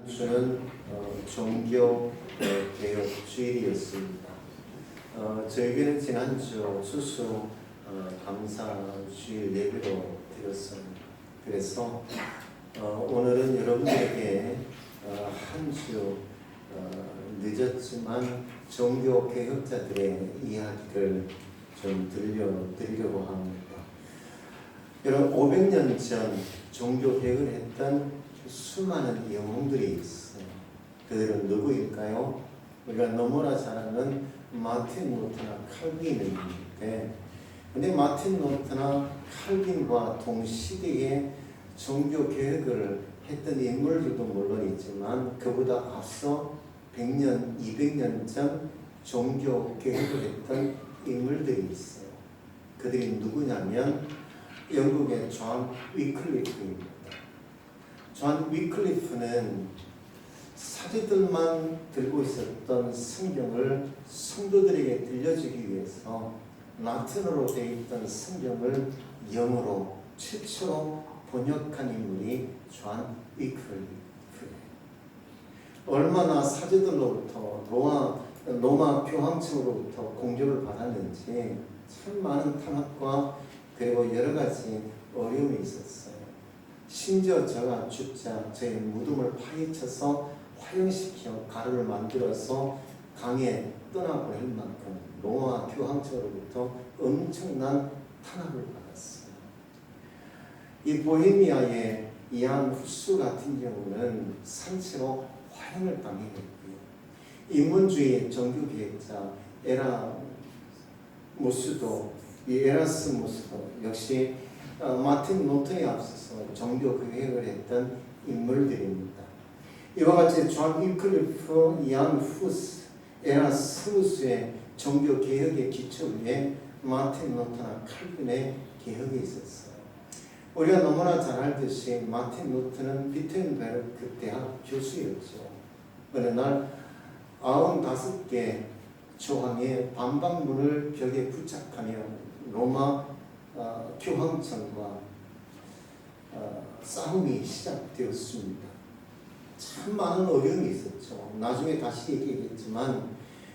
주는 종교 개혁 주일이었습니다. 저에게는 지난주 추수 감사 주일 예배로 드렸습니다. 그래서 오늘은 여러분에게 한 주 늦었지만 종교 개혁자들의 이야기를 좀 들려드리려고 합니다. 여러분 500년 전 종교 개혁을 했던 수많은 영웅들이 있어요. 그들은 누구일까요? 우리가 너무나 잘 아는 마틴 루터나 칼빈인데, 근데 마틴 루터나 칼빈과 동시대에 종교 개혁을 했던 인물들도 물론 있지만 그보다 앞서 100년, 200년 전 종교 개혁을 했던 인물들이 있어요. 그들이 누구냐면 영국의 존 위클리프입니다. 존 위클리프는 사제들만 들고 있었던 성경을 성도들에게 들려주기 위해서 라틴어로 되어 있던 성경을 영어로 최초로 번역한 인물이 존 위클리프예요. 얼마나 사제들로부터 로마 교황청으로부터 공격을 받았는지 참 많은 탄압과 그리고 여러 가지 어려움이 있었어요. 심지어 저가 죽자 저의 무덤을 파헤쳐서 화형시켜 가루를 만들어서 강에 떠나보낼 만큼 로마 교황청으로부터 엄청난 탄압을 받았어요. 이 보헤미아의 이안 후스 같은 경우는 산채로 화형을 당했고요. 인문주의 종교개혁자 에라스무스도 역시 마틴 루터에 앞서서 종교 개혁을 했던 인물들입니다. 이와 같이 존 위클리프, 이안 후스, 에라스무스의 종교 개혁의 기초 위에 마틴 루터나 칼빈의 개혁이 있었어요. 우리가 너무나 잘 알듯이 마틴 루터는 비텐베르크 대학 교수였죠. 어느 날 95개 조항의 반박문을 벽에 부착하며 로마 교황청과 싸움이 시작되었습니다. 참 많은 어려움이 있었죠. 나중에 다시 얘기하겠지만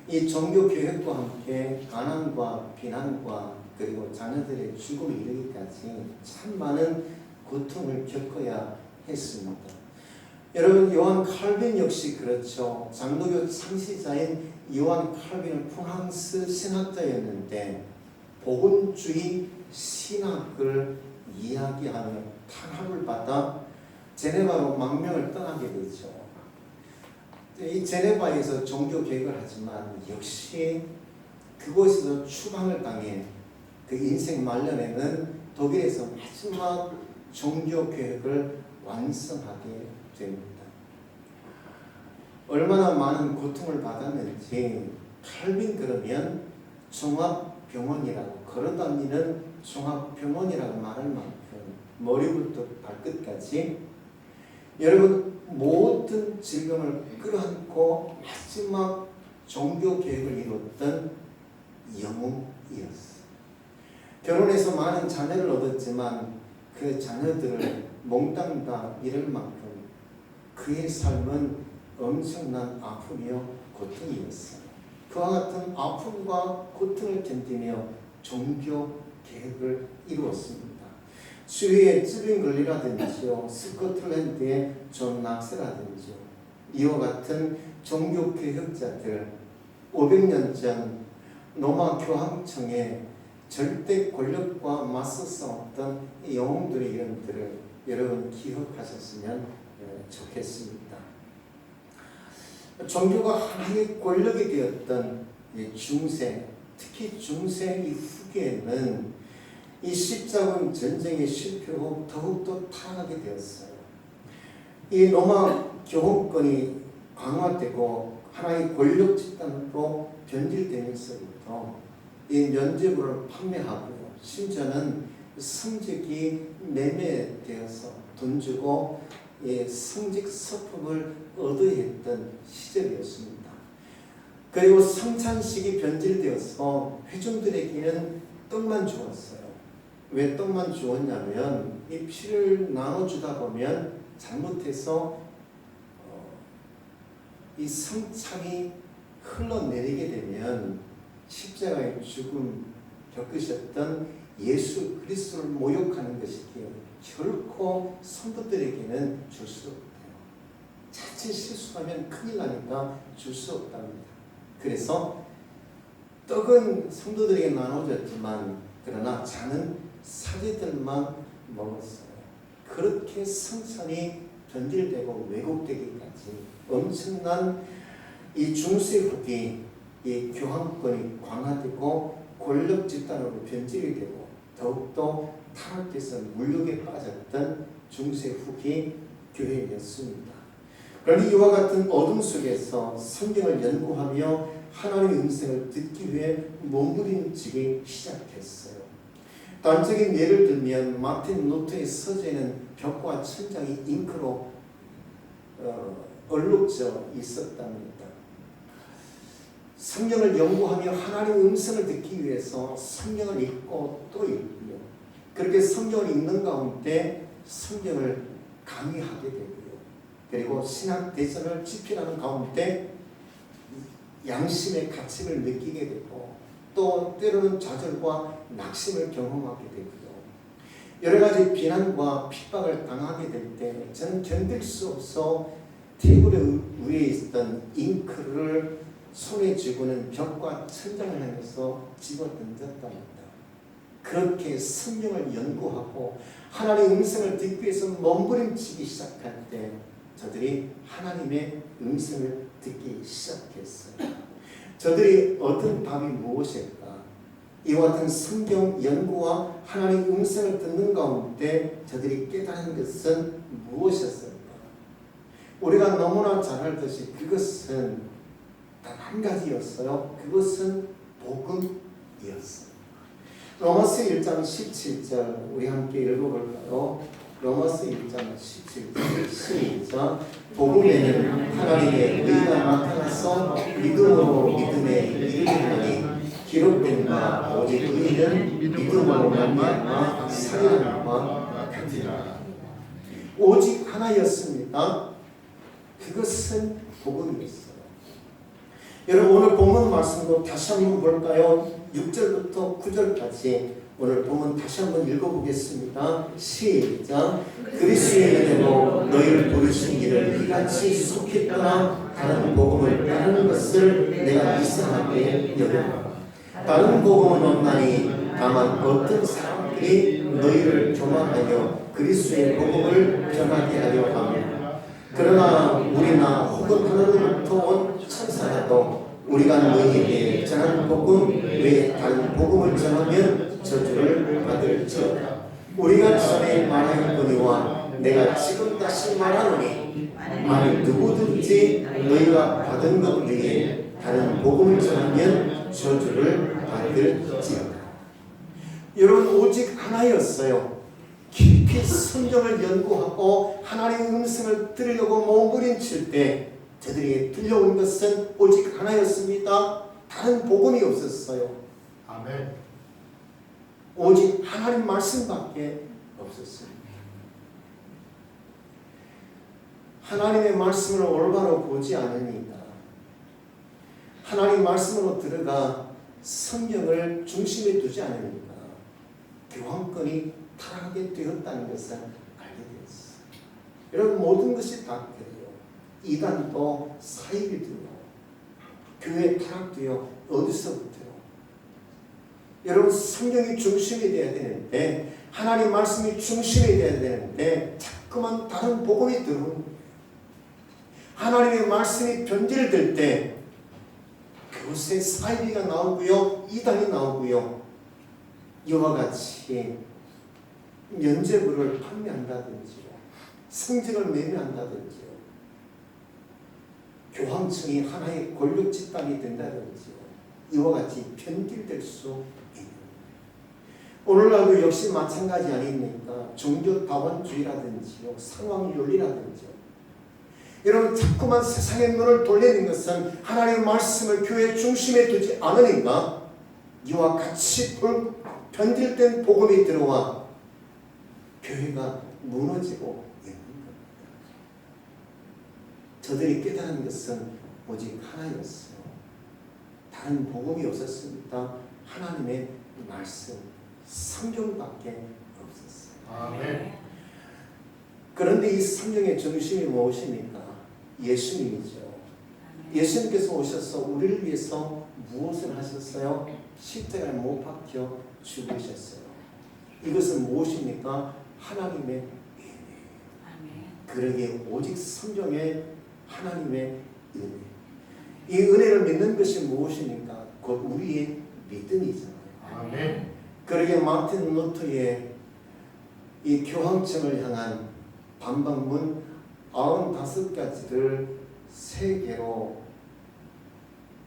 이 종교 개혁과 함께 가난과 비난과 그리고 자녀들의 죽음에 이르기까지 참 많은 고통을 겪어야 했습니다. 여러분 요한 칼빈 역시 그렇죠. 장로교 창시자인 요한 칼빈은 프랑스 신학자였는데 복음주의 신학을 이야기하며 탄압을 받아 제네바로 망명을 떠나게 되죠. 이 제네바에서 종교 개혁을 하지만 역시 그곳에서 추방을 당해 그 인생 말년에는 독일에서 마지막 종교 개혁을 완성하게 됩니다. 얼마나 많은 고통을 받았는지 칼빈 그러면 종합병원이라고 걸어다니는 종합병원이라고 말할 만큼 머리부터 발끝까지 여러분 모든 질병을 끌어안고 마지막 종교 개혁을 이뤘던 영웅이었어요. 결혼해서 많은 자녀를 얻었지만 그 자녀들을 몽땅 다 잃을 만큼 그의 삶은 엄청난 아픔이요 고통이었어요. 그와 같은 아픔과 고통을 견디며 종교 개혁을 이루었습니다. 스위의 쯔빙글리라든지요, 스코틀랜드의 존 낙스라든지요, 이와 같은 종교 개혁자들 500년 전 로마 교황청의 절대 권력과 맞서 싸웠던 영웅들의 이름들을 여러분 기억하셨으면 좋겠습니다. 종교가 하나의 권력이 되었던 중세, 특히 중세 이후에는 이 십자군 전쟁의 실패 후 더욱더 타락하게 되었어요. 이 로마 교황권이 강화되고 하나의 권력 집단으로 변질되면서부터 이 면죄부를 판매하고 심지어는 성직이 매매되어서 돈 주고 성직 서품을 얻어야 했던 시절이었습니다. 그리고 성찬식이 변질되어서 회중들에게는 떡만 주었어요. 왜 떡만 주었냐면 이 피를 나눠주다 보면 잘못해서 이 성찬이 흘러내리게 되면 십자가의 죽음 겪으셨던 예수 그리스도를 모욕하는 것이기에 결코 성도들에게는 줄 수 없대요. 자칫 실수하면 큰일 나니까 줄 수 없답니다. 그래서 떡은 성도들에게 나눠졌지만 그러나 잔은 사제들만 먹었어요. 그렇게 성찬이 변질되고 왜곡되기까지 엄청난 이 중세후기 이 교황권이 강화되고 권력 집단으로 변질이 되고 더욱더 타락돼서 물욕에 빠졌던 중세후기 교회였습니다. 그러니 이와 같은 어둠 속에서 성경을 연구하며 하나님의 음성을 듣기 위해 몸부림치기 시작했어요. 단적인 예를 들면 마틴 루터의 서재에는 벽과 천장이 잉크로 얼룩져 있었답니다. 성경을 연구하며 하나님의 음성을 듣기 위해서 성경을 읽고 또 읽고요. 그렇게 성경을 읽는 가운데 성경을 강의하게 되고요. 그리고 신학 대선을 집필하는 가운데 양심의 가책을 느끼게 되고 또 때로는 좌절과 낙심을 경험하게 되고요. 여러 가지 비난과 핍박을 당하게 될 때 저는 견딜 수 없어 테이블 위에 있던 잉크를 손에 쥐고는 벽과 천장을 향해서 집어 던졌답니다. 그렇게 성경을 연구하고 하나님의 음성을 듣기 위해서 몸부림치기 시작할 때 저들이 하나님의 음성을 듣기 시작했어요. 저들이 얻은 답이 무엇일까? 이와 같은 성경 연구와 하나님의 음성을 듣는 가운데 저들이 깨달은 것은 무엇이었을까? 우리가 너무나 잘 알듯이 그것은 단 한 가지였어요. 그것은 복음이었어요. 로마서 1장 17절 우리 함께 읽어볼까요? 로마서 1장 17절 시작. 복음에는 하나님의 의가 나타나서 믿음으로 믿음에 이르리니 기록된 바 오직 의는 믿음으로 말미암아 살리함과 같으리라. 오직 하나였습니다. 그것은 복음이었어요. 여러분 오늘 본문 말씀도 다시 한번 볼까요? 6절부터 9절까지 오늘 본문 다시 한번 읽어보겠습니다. 시작. 그리스도의 은혜로 너희를 부르신 길을 이같이 속했거나 다른 복음을 따르는 것을 내가 이상하게 여겼다. 다른 복음은 없나니 다만 어떤 사람들이 너희를 교만하여 그리스도의 복음을 변하게 하려 합니다. 그러나 우리나 혹은 하늘로부터 온 천사라도 우리가 너희에게 전하는 복음 외에 다른 복음을 전하면 저주를 받을지어다. 우리가 전에 말하였거니와 내가 지금 다시 말하노니 만일 누구든지 너희가 받은 것 외에 다른 복음을 전하면 저주를 받을지어다. 여러분 오직 하나였어요. 깊이 성경을 연구하고 하나님의 음성을 들으려고 몸부림칠 때 저들에게 들려온 것은 오직 하나였습니다. 다른 복음이 없었어요. 아멘. 오직 하나님 말씀밖에 없었습니다. 하나님의 말씀을 올바로 보지 않으니까 하나님 말씀으로 들어가 성경을 중심에 두지 않으니까 교황권이 타락하게 되었다는 것을 알게 되었어요. 여러분 모든 것이 다 그래요. 이단도 사입이 되어 교회 타락되어 어디서부터요? 여러분 성경이 중심이 되어야 되는데 하나님 말씀이 중심이 되어야 되는데 자꾸만 다른 복음이 들어오는 하나님의 말씀이 변질될 때 그곳에 사이비가 나오고요 이단이 나오고요 이와 같이 면죄부를 판매한다든지요 성직을 매매한다든지요 교황청이 하나의 권력 집단이 된다든지요 이와 같이 변질될 수 있는 오늘날도 역시 마찬가지 아닙니까? 종교다원주의라든지요 상황윤리라든지요 여러분 자꾸만 세상의 눈을 돌리는 것은 하나님의 말씀을 교회 중심에 두지 않으니까 이와 같이 변질된 복음이 들어와 교회가 무너지고 있는 겁니다. 저들이 깨달은 것은 오직 하나였어요. 다른 복음이 없었습니다. 하나님의 말씀, 성경밖에 없었어요. 아멘. 그런데 이 성경의 중심이 무엇입니까? 예수님이죠. 예수님께서 오셔서 우리를 위해서 무엇을 하셨어요? 십자가에 못 박혀 죽으셨어요. 이것은 무엇입니까? 하나님의 은혜. 그러기에 오직 성경에 하나님의 은혜. 이 은혜를 믿는 것이 무엇입니까? 곧 우리의 믿음이잖아요. 아멘. 그러기에 마틴 루터의 이 교황청을 향한 반박문 95가지를 세 개로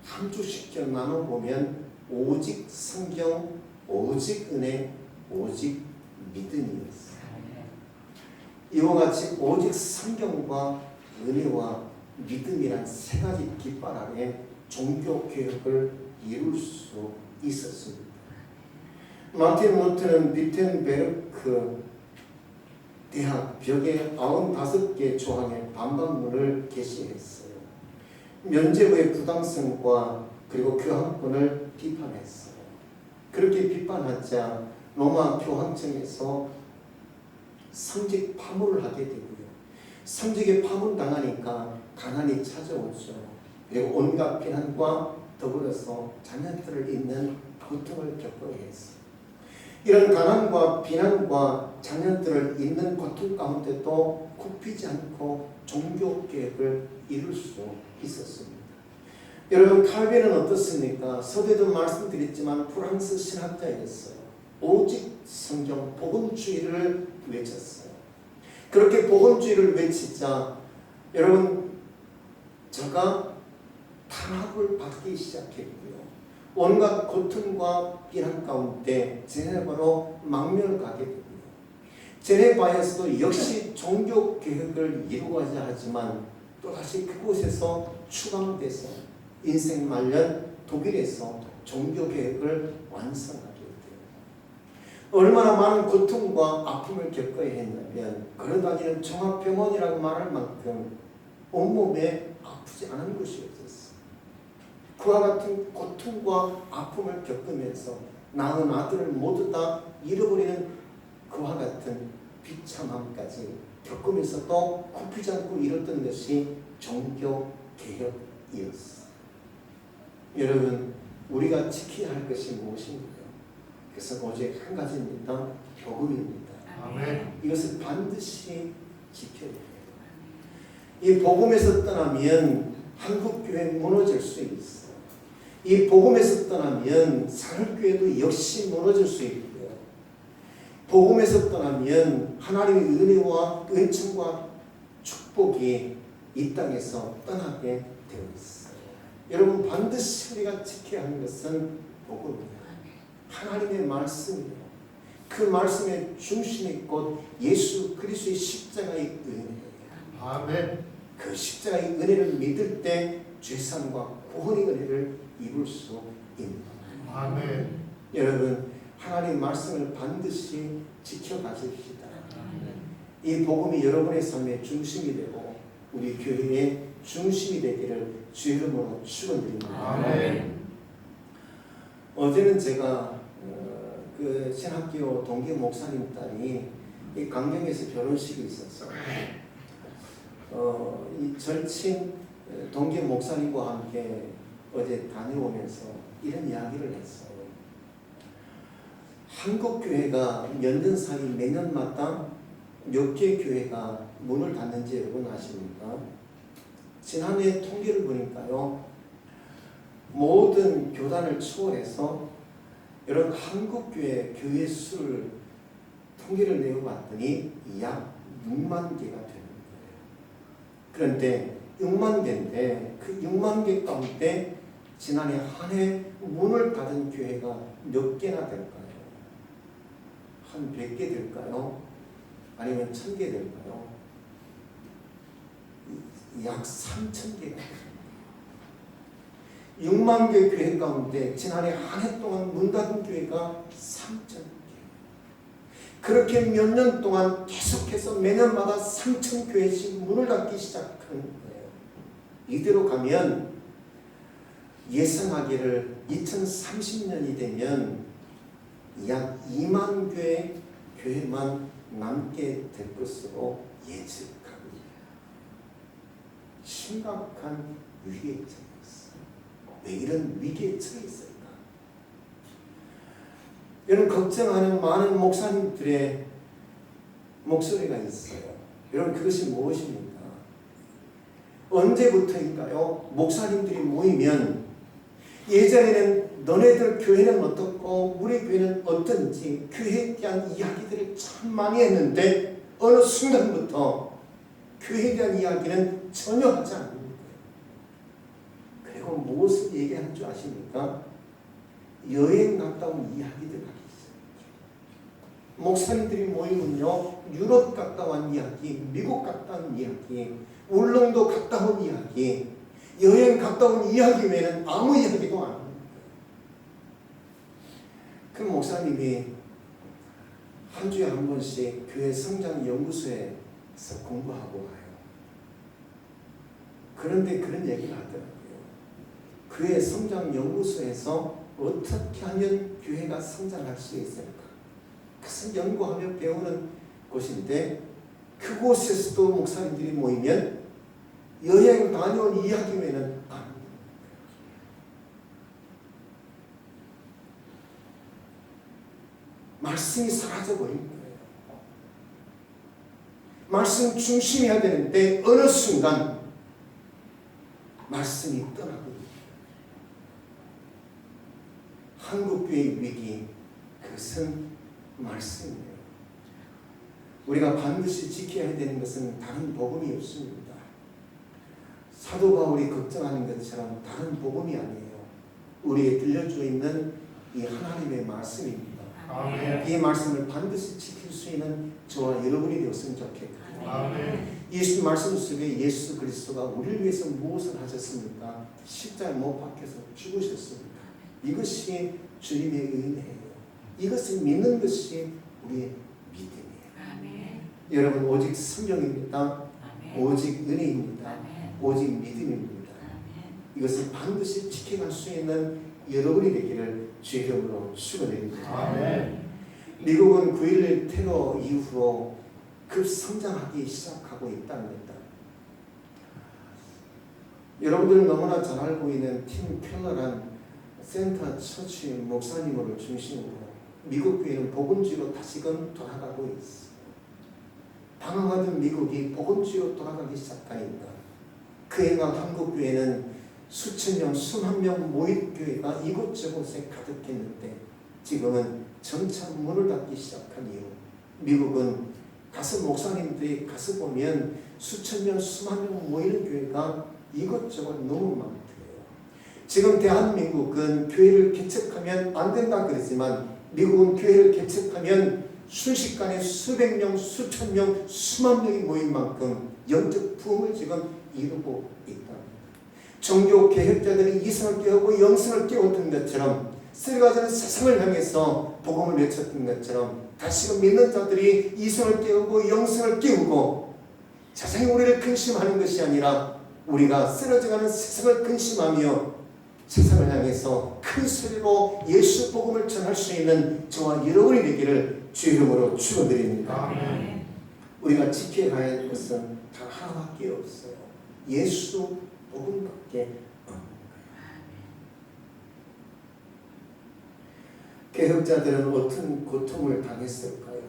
한 주씩 나눠보면 오직 성경, 오직 은혜, 오직 믿음이었어요. 이와 같이 오직 성경과 은혜와 믿음이란 세 가지 깃발 아래 종교개혁을 이룰 수 있었습니다. 마틴 루터는 비텐베르크 대학 벽에 95개 조항의 반박문을 게시했어요. 면죄부의 부당성과 그리고 교황권을 비판했어요. 그렇게 비판하자 로마 교황청에서 성직 파문을 하게 되고요. 성직에 파문당하니까 가난이 찾아오죠. 그리고 온갖 비난과 더불어서 자녀들을 잃는 고통을 겪어야 했어요. 이런 가난과 비난과 자녀들을 잃는 고통 가운데도 굽히지 않고 종교개혁을 이룰 수 있었습니다. 여러분 칼빈은 어떻습니까? 서두에도 말씀드렸지만 프랑스 신학자였어요. 오직 성경 복음주의를 외쳤어요. 그렇게 복음주의를 외치자 여러분 저가 탄압을 받기 시작했고요. 온갖 고통과 비난 가운데 제네바로 망명을 가게 되고요. 제네바에서도 역시 종교개혁을 이루고자 하지만 또다시 그곳에서 추방돼서 인생 말년 독일에서 종교개혁을 완성하게 돼요. 얼마나 많은 고통과 아픔을 겪어야 했냐면 걸어다니는 종합병원이라고 말할 만큼 온몸에 아프지 않은 곳이 없었어요. 그와 같은 고통과 아픔을 겪으면서 낳은 아들을 모두 다 잃어버리는 그와 같은 비참함까지 겪으면서도 굽히지 않고 이뤘던 것이 종교개혁이었어요. 여러분 우리가 지켜야 할 것이 무엇인가요? 그래서 오직 한 가지입니다. 복음입니다. 아멘. 이것을 반드시 지켜야 해요. 이 복음에서 떠나면 한국교회 무너질 수 있어요. 이 복음에서 떠나면 사랑교회도 역시 무너질 수 있고요. 복음에서 떠나면 하나님의 은혜와 은총과 축복이 이 땅에서 떠나게 되어 있어요. 여러분 반드시 우리가 지켜야 하는 것은 복음이에요. 하나님의 말씀이에요. 그 말씀의 중심이 곧 예수 그리스도의 십자가의 은혜예요. 아멘. 그 십자가의 은혜를 믿을 때 죄사함과 구원의 은혜를 이룰 수 있는 겁니다. 아멘. 여러분 하나님의 말씀을 반드시 지켜가십시다. 이 복음이 여러분의 삶의 중심이 되고 우리 교회의 중심이 되기를 주의 이름으로 축원드립니다. 아멘. 어제는 제가 그 신학교 동기 목사님 딸이 이 강경에서 결혼식이 있었어요. 이 절친 동기 목사님과 함께 어제 다녀오면서 이런 이야기를 했어요. 한국 교회가 몇 년 사이 매년마다 몇 개 교회가 문을 닫는지 여러분 아십니까? 지난해 통계를 보니까요. 모든 교단을 초월해서 여러분 한국 교회 수를 통계를 내어봤더니 약 6만 개가 되는 거예요. 그런데 6만 개인데 그 6만 개 가운데 지난해 한 해 문을 닫은 교회가 몇 개나 될까요? 한 100개 될까요? 아니면 1000개 될까요? 약 3000개가 됩니다. 6만 개 교회 가운데 지난해 한 해 동안 문 닫은 교회가 3000개. 그렇게 몇 년 동안 계속해서 매년마다 3000교회씩 문을 닫기 시작하는 거예요. 이대로 가면 예상하기를 2030년이 되면 약 2만 개의 교회만 남게 될 것으로 예측하고 있어요. 심각한 위기에 처해 있어요. 왜 이런 위기에 처해 있을까? 여러분, 걱정하는 많은 목사님들의 목소리가 있어요. 여러분, 그것이 무엇입니까? 언제부터인가요? 목사님들이 모이면 예전에는 너네들 교회는 어떻고 우리 교회는 어떤지 교회에 대한 이야기들을 참 많이 했는데 어느 순간부터 교회에 대한 이야기는 전혀 하지 않는 거예요. 그리고 무엇을 얘기하는 줄 아십니까? 여행 갔다 온 이야기들 하기 있어요. 목사님들이 모이면요, 유럽 갔다 온 이야기, 미국 갔다 온 이야기, 울릉도 갔다 온 이야기, 여행 갔다 온 이야기 외에는 아무 이야기도 안 합니다. 그 목사님이 한 주에 한 번씩 교회 성장연구소에서 공부하고 와요. 그런데 그런 얘기를 하더라고요. 교회 성장연구소에서 어떻게 하면 교회가 성장할 수 있을까? 그것을 연구하며 배우는 곳인데 그곳에서도 목사님들이 모이면 여행 다녀온 이야기 외에는 안 합니다. 말씀이 사라져버린 거예요. 말씀 중심이어야 되는데 어느 순간 말씀이 떠나고 있어요. 한국교회의 위기, 그것은 말씀이에요. 우리가 반드시 지켜야 되는 것은 다른 복음이 없습니다. 사도 바울이 걱정하는 것처럼 다른 복음이 아니에요. 우리에 들려져 있는 이 하나님의 말씀입니다. 아멘. 이 말씀을 반드시 지킬 수 있는 저와 여러분이 되었으면 좋겠거든요. 아멘. 예수 말씀 속에 예수 그리스도가 우리를 위해서 무엇을 하셨습니까? 십자가에 못 박혀서 죽으셨습니다. 이것이 주님의 은혜예요. 이것을 믿는 것이 우리의 믿음이에요. 아멘. 여러분, 오직 성령입니다. 아멘. 오직 은혜입니다. 아멘. 오직 믿음입니다. 아멘. 이것을 반드시 지켜갈 수 있는 여러분이 되기를 주의 이름으로 축원드립니다. 아멘. 미국은 9.11 테러 이후로 급성장하기 시작하고 있답니다. 여러분들 너무나 잘 알고 있는 팀 켈러란 센터 처치 목사님을 중심으로 미국 교회는 복음주의로 다시금 돌아가고 있어요. 방황하던 미국이 복음주의로 돌아가기 시작하니까 그해가 한국 교회는 수천 명, 수만 명 모인 교회가 이곳저곳에 가득했는데 지금은 점차 문을 닫기 시작한 이후 미국은 가서 목사님들이 가서 보면 수천 명, 수만 명 모이는 교회가 이것저것 너무 많대요. 지금 대한민국은 교회를 개척하면 안 된다 그러지만 미국은 교회를 개척하면 순식간에 수백 명, 수천 명, 수만 명이 모인 만큼 영적 부흥을 지금 이루고 있다. 종교 개혁자들이 이성을 깨우고 영성을 깨웠던 것처럼 쓰러가지는 세상을 향해서 복음을 외쳤던 것처럼 다시금 믿는 자들이 이성을 깨우고 영성을 깨우고 세상이 우리를 근심하는 것이 아니라 우리가 쓰러져가는 세상을 근심하며 세상을 향해서 큰 소리로 예수 복음을 전할 수 있는 저와 여러분이 되기를 주의 이름으로 축원드립니다. 아멘. 우리가 지켜야 할 것은 단 하나밖에 없어요. 예수 복음밖에 없는 거예요. 개혁자들은 어떤 고통을 당했을까요?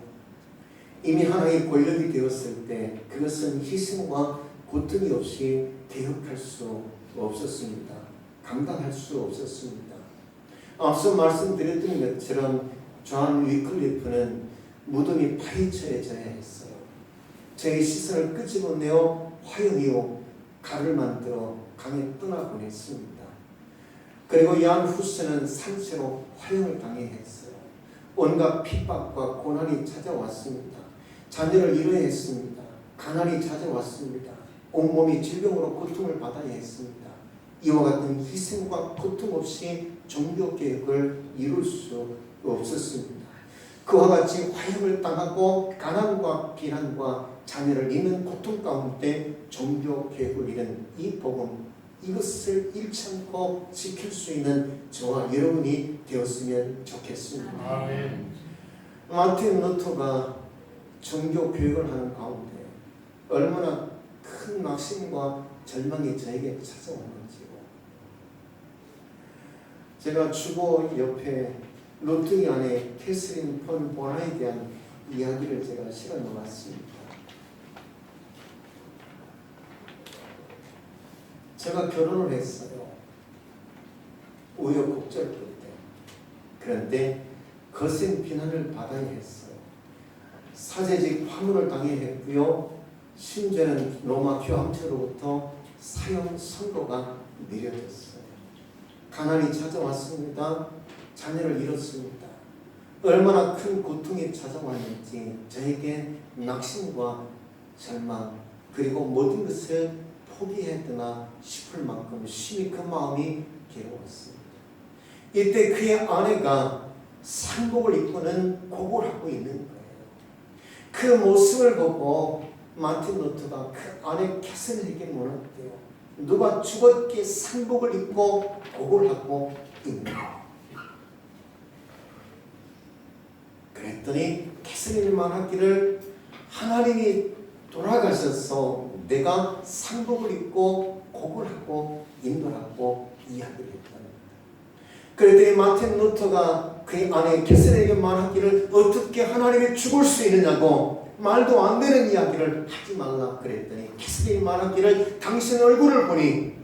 이미 하나의 권력이 되었을 때 그것은 희생과 고통이 없이 개혁할 수 없었습니다. 감당할 수 없었습니다. 앞서 말씀드렸던 것처럼 존 위클리프는 무덤이 파헤쳐져야 했어요. 저희 시선을 끄집어내어 화형이요 칼을 만들어 강에 떠나보냈습니다. 그리고 얀 후스는 산채로 화형을 당했어요. 온갖 핍박과 고난이 찾아왔습니다. 자녀를 잃어야 했습니다. 가난이 찾아왔습니다. 온몸이 질병으로 고통을 받아야 했습니다. 이와 같은 희생과 고통 없이 종교개혁을 이룰 수 없었습니다. 그와 같이 화형을 당하고 가난과 비난과 자녀를 잃는 고통 가운데 종교 개혁을 이룬 이 복음, 이것을 잃지 않고 지킬 수 있는 저와 여러분이 되었으면 좋겠습니다. 아멘. 마틴 루터가 종교 교육을 하는 가운데 얼마나 큰 낙심과 절망이 저에게 찾아오는지요. 제가 주보 옆에 루터의 아내 캐서린 폰 보나에 대한 이야기를 제가 실어 놓았습니다. 제가 결혼을 했어요. 우여곡절 끝에. 그런데 거센 비난을 받아야 했어요. 사제직 파문을 당해야 했고요. 심지어는 로마 교황청으로부터 사형 선고가 내려졌어요. 가난이 찾아왔습니다. 자녀를 잃었습니다. 얼마나 큰 고통이 찾아왔는지 저에게 낙심과 절망 그리고 모든 것을 포기해야 되나 싶을 만큼 심히 그 마음이 괴로웠습니다. 이때 그의 아내가 상복을 입고는 곡을 하고 있는 거예요. 그 모습을 보고 마틴 루터가 그 아내 캐서린에게 물었대요. 누가 죽었기에 상복을 입고 곡을 하고 있는가? 그랬더니 캐서린이 말하기를 하나님이 돌아가셔서 내가 상복을 입고 곡을 하고 인도하고 이야기를 했답니다. 그랬더니 마틴 루터가 그의 아내 캐서린에게 말하기를 어떻게 하나님이 죽을 수 있느냐고 말도 안 되는 이야기를 하지 말라 그랬더니 캐서린이 말하기를 당신 얼굴을 보니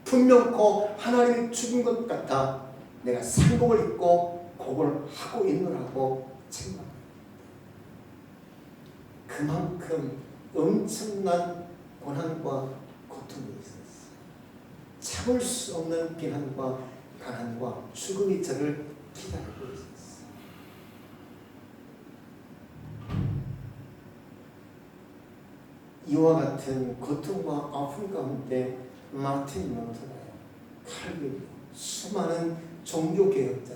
분명코 하나님이 죽은 것 같아 내가 상복을 입고 곡을 하고 있느라고 책망합니다. 그만큼 엄청난 고난과 고통이 있었어요. 참을 수 없는 비난과 가난과 죽음이 저를 기다리고 있었어요. 이와 같은 고통과 아픔 가운데 마틴 루터가요. 칼빈, 수많은 종교개혁자,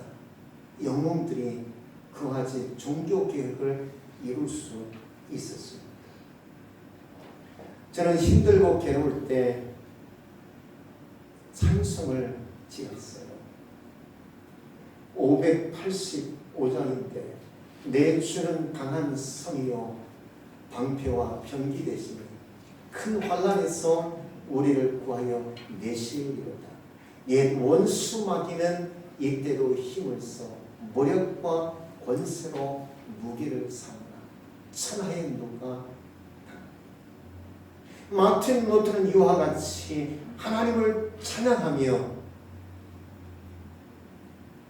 영웅들이 그와 같이 종교개혁을 이룰 수 있었습니다. 저는 힘들고 괴로울 때 찬송을 지었어요. 585장인데 내 주는 강한 성이요 방패와 병기 되시니 큰 환난에서 우리를 구하여 내시리로다. 옛 원수 마귀는 이때도 힘을 써 모력과 권세로 무기를 삼으라. 천하의 누가 마틴 루터는 이와 같이 하나님을 찬양하며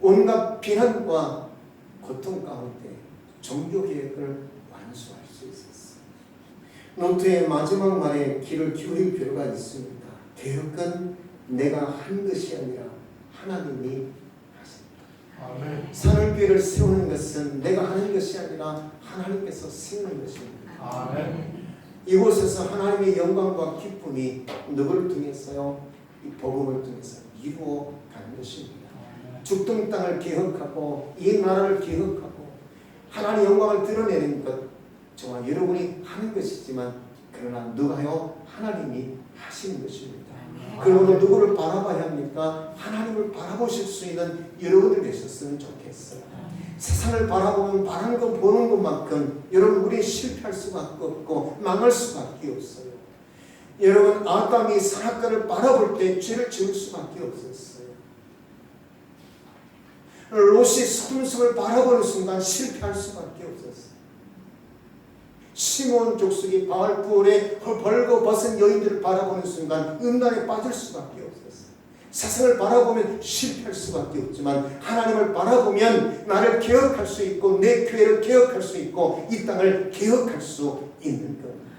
온갖 비난과 고통 가운데 종교개혁을 완수할 수 있었어요. 루터의 마지막 말에 귀를 기울일 필요가 있습니다. 개혁은 내가 한 것이 아니라 하나님이 하십니다. 아멘. 산울교회를 세우는 것은 내가 하는 것이 아니라 하나님께서 세우는 것입니다. 아멘. 이곳에서 하나님의 영광과 기쁨이 누구를 통해서요? 이 복음을 통해서 이루어가는 것입니다. 죽던 땅을 개혁하고 이 나라를 개혁하고 하나님의 영광을 드러내는 것 저와 여러분이 하는 것이지만 그러나 누가요? 하나님이 하시는 것입니다. 그러므로 누구를 바라봐야 합니까? 하나님을 바라보실 수 있는 여러분들 되셨으면 좋겠어요. 세상을 바라보면 바라는 것 보는 것만큼 여러분 우리 실패할 수밖에 없고 망할 수밖에 없어요. 여러분 아담이 선악과를 바라볼 때 죄를 지을 수밖에 없었어요. 롯이 소돔성을 바라보는 순간 실패할 수밖에 없었어요. 시몬 족속이 바알부올에 벌거벗은 여인들을 바라보는 순간 음란에 빠질 수밖에 없었어요. 세상을 바라보면 실패할 수밖에 없지만 하나님을 바라보면 나를 개혁할 수 있고 내 교회를 개혁할 수 있고 이 땅을 개혁할 수 있는 겁니다.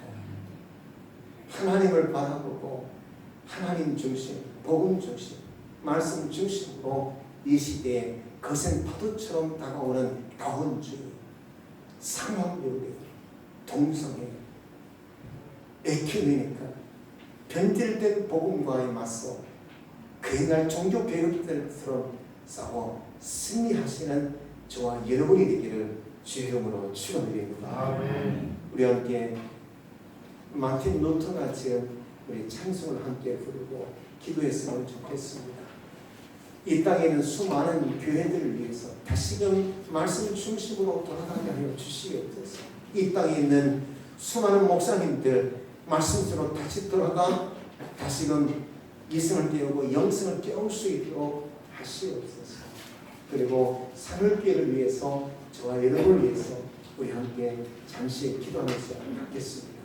하나님을 바라보고 하나님 중심, 복음 중심, 말씀 중심으로 이 시대에 거센 파도처럼 다가오는 다원주의, 상황요리, 동성애, 에큐메니카, 변질된 복음과에 맞서 그 옛날 종교 개혁들처럼 싸워 승리하시는 저와 여러분이 되기를 주의 이름으로 축원드립니다. 아멘. 우리 함께 마틴 루터가 지은 우리 찬송을 함께 부르고 기도했으면 좋겠습니다. 이 땅에 있는 수많은 교회들을 위해서 다시금 말씀 중심으로 돌아가게 하여 주시옵소서. 이 땅에 있는 수많은 목사님들 말씀대로 다시 돌아가 다시금 이승을 깨우고 영성을 깨울 수 있도록 하시옵소서. 그리고 산울교회를 위해서 저와 여러분을 위해서 우리 함께 잠시 기도하면서 갖겠습니다.